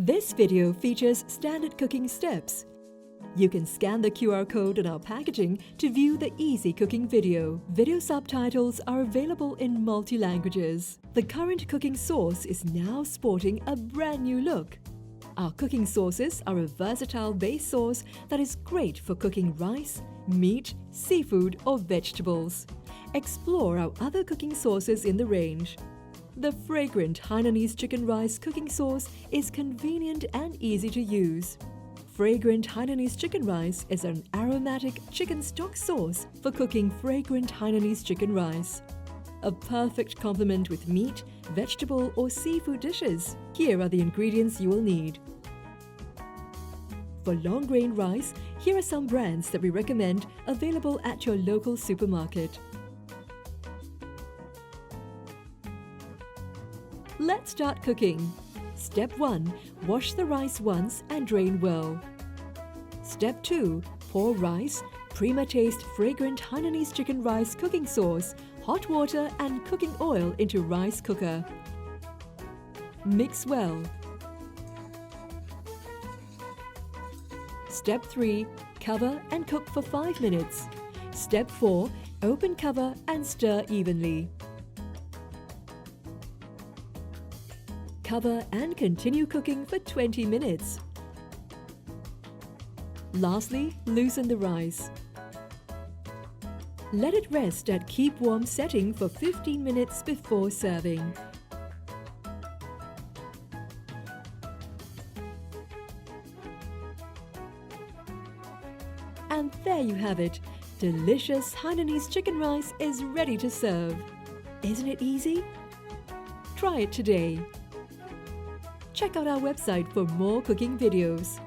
This video features standard cooking steps. You can scan the QR code on our packaging to view the easy cooking video. Video subtitles are available in multi-languages. The current cooking sauce is now sporting a brand new look. Our cooking sauces are a versatile base sauce that is great for cooking rice, meat, seafood or vegetables. Explore our other cooking sauces in the range. The Fragrant Hainanese chicken rice cooking sauce is convenient and easy to use. Fragrant Hainanese chicken rice is an aromatic chicken stock sauce for cooking fragrant Hainanese chicken rice. A perfect complement with meat, vegetable or seafood dishes. Here are the ingredients you will need. For long grain rice, here are some brands that we recommend available at your local supermarket. Let's start cooking. Step 1. Wash the rice once and drain well. Step 2. Pour rice, Prima Taste Fragrant Hainanese chicken rice cooking sauce, hot water and cooking oil into rice cooker. Mix well. Step 3. Cover and cook for 5 minutes. Step 4. Open cover and stir evenly. Cover and continue cooking for 20 minutes. Lastly, loosen the rice. Let it rest at keep warm setting for 15 minutes before serving. And there you have it. Delicious Hainanese chicken rice is ready to serve. Isn't it easy? Try it today. Check out our website for more cooking videos.